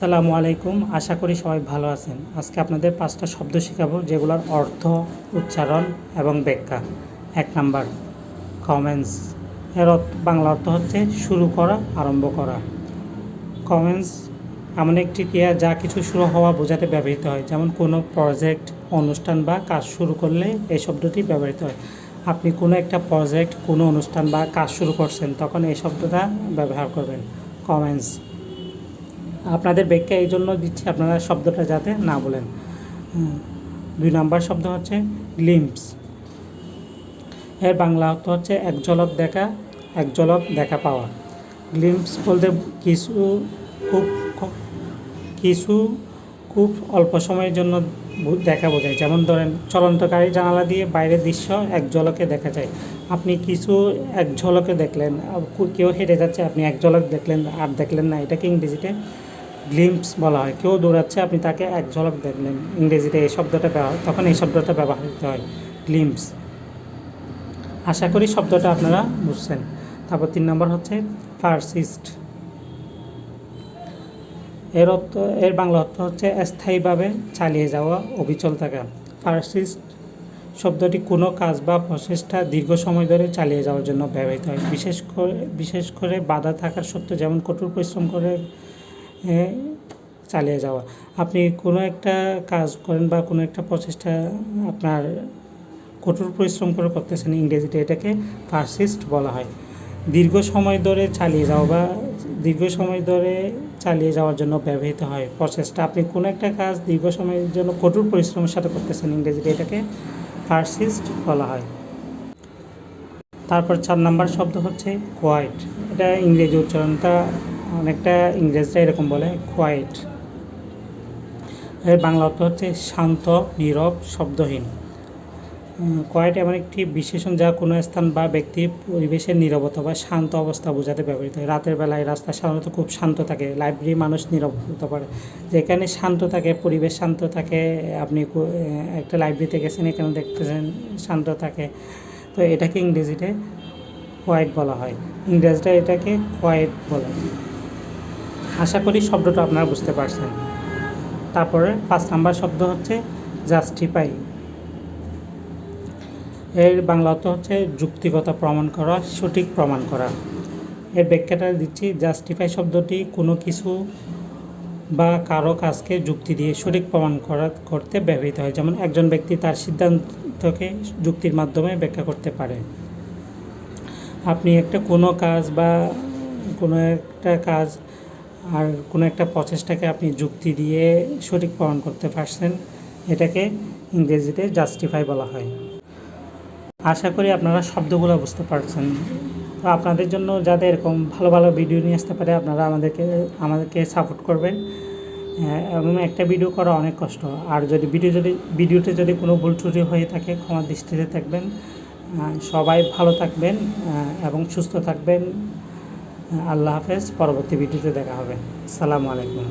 আসসালামু আলাইকুম। আশা করি সবাই ভালো আছেন। আজকে আপনাদের 5টা শব্দ শেখাবো যেগুলোর অর্থ, উচ্চারণ এবং ব্যাখ্যা। 1 নাম্বার কমেন্স। এর বাংলা অর্থ হচ্ছে শুরু করা, আরম্ভ করা। কমেন্স এমন একটি ক্রিয়া যা কিছু শুরু হওয়া বোঝাতে ব্যবহৃত হয়, যেমন কোনো প্রজেক্ট, অনুষ্ঠান বা কাজ শুরু করলে এই শব্দটি ব্যবহৃত হয়। আপনি কোনো একটা প্রজেক্ট, কোনো অনুষ্ঠান বা কাজ শুরু করছেন, তখন এই শব্দটা ব্যবহার করবেন, কমেন্স। আপনাদের ব্যাখ্যা এই জন্য দিচ্ছি আপনারা শব্দটা যাতে না বলেন। 2 নাম্বার শব্দ হচ্ছে গ্লিম্পস। এর বাংলা অর্থ হচ্ছে এক ঝলক দেখা পাওয়া। গ্লিম্পস বলতে কিছু খুব অল্প সময়ের জন্য দেখা বোঝায়। যেমন ধরেন, চলন্ত গাড়ি জানালা দিয়ে বাইরের দৃশ্য এক ঝলকে দেখা যায়। আপনি কিছু এক ঝলকে দেখলেন, কেউ হেঁটে যাচ্ছে, আপনি এক ঝলক দেখলেন আর দেখলেন না, এটাকে ইংরেজিতে গ্লিম্পস বলা হয়। কেউ দৌড়াচ্ছে, আপনি তাকে এক ঝলক দেখলেন, ইংরেজিতে এই শব্দটা তখন এই শব্দটা ব্যবহৃত হয়, গ্লিম্পস। আশা করি শব্দটা আপনারা বুঝছেন। তারপর 3 নম্বর হচ্ছে পারসিস্ট। এর বাংলা অর্থ হচ্ছে স্থায়ীভাবে চালিয়ে যাওয়া, অবিচল থাকা। পারসিস্ট শব্দটি কোনো কাজ বা প্রচেষ্টা দীর্ঘ সময় ধরে চালিয়ে যাওয়ার জন্য ব্যবহৃত হয়, বিশেষ করে বাধা থাকার সত্ত্বেও, যেমন কঠোর পরিশ্রম করে চালিয়ে যাওয়া। আপনি কোনো একটা কাজ করেন বা কোনো একটা প্রচেষ্টা আপনার কঠোর পরিশ্রম করে করতেছেন, ইংরেজিতে এটাকে পারসিস্ট বলা হয়। দীর্ঘ সময় ধরে চালিয়ে যাওয়ার জন্য ব্যবহৃত হয় প্রচেষ্টা। আপনি কোনো একটা কাজ দীর্ঘ সময়ের জন্য কঠোর পরিশ্রমের সাথে করতেছেন, ইংরেজিতে এটাকে পারসিস্ট বলা হয়। তারপর 4 নাম্বার শব্দ হচ্ছে কোয়াইট। এটা ইংরেজি উচ্চারণটা অনেকটা ইংরেজরা এরকম বলে, কোয়াইট। এর বাংলা অর্থ হচ্ছে শান্ত, নীরব, শব্দহীন। কোয়াইট এমন একটি বিশেষণ যা কোনো স্থান বা ব্যক্তির পরিবেশের নীরবতা বা শান্ত অবস্থা বোঝাতে ব্যবহৃত হয়। রাতের বেলায় রাস্তা সাধারণত খুব শান্ত থাকে, লাইব্রেরি মানুষ নীরব হতে পারে। যেখানে শান্ত থাকে, পরিবেশ শান্ত থাকে, আপনি একটা লাইব্রেরিতে গেছেন, এখানে দেখতেছেন শান্ত থাকে, তো এটাকে ইংরেজিতে কোয়াইট বলা হয়। ইংরেজরা এটাকে কোয়াইট বলে। আশা করি শব্দটা আপনারা বুঝতে পারছেন। তারপরে 5 নাম্বার শব্দ হচ্ছে জাস্টিফাই। এর বাংলা অর্থ হচ্ছে যুক্তিগত প্রমাণ করা, সঠিক প্রমাণ করা। এর ব্যাখ্যাটা দিচ্ছি, জাস্টিফাই শব্দটি কোনো কিছু বা কারো কাজকে যুক্তি দিয়ে সঠিক প্রমাণ করতে ব্যবহৃত হয়। যেমন একজন ব্যক্তি তার সিদ্ধান্তকে যুক্তির মাধ্যমে ব্যাখ্যা করতে পারে। আপনি কোনো একটা প্রচেষ্টাকে আপনি যুক্তি দিয়ে সঠিক প্রমাণ করতে পারছেন, এটাকে ইংরেজিতে জাস্টিফাই বলা হয়। আশা করি আপনারা শব্দগুলো বুঝতে পারছেন। তো আপনাদের জন্য যাতে এরকম ভালো ভালো ভিডিও নিয়ে আসতে পারে, আপনারা আমাদেরকে সাপোর্ট করবেন। এবং একটা ভিডিও করা অনেক কষ্ট। আর ভিডিওতে যদি কোনো ভুল ত্রুটি হয়ে থাকে, ক্ষমা দৃষ্টিতে থাকবেন। সবাই ভালো থাকবেন এবং সুস্থ থাকবেন। আল্লাহ হাফেজ। পরবর্তী ভিডিওতে দেখা হবে। আসসালামু আলাইকুম।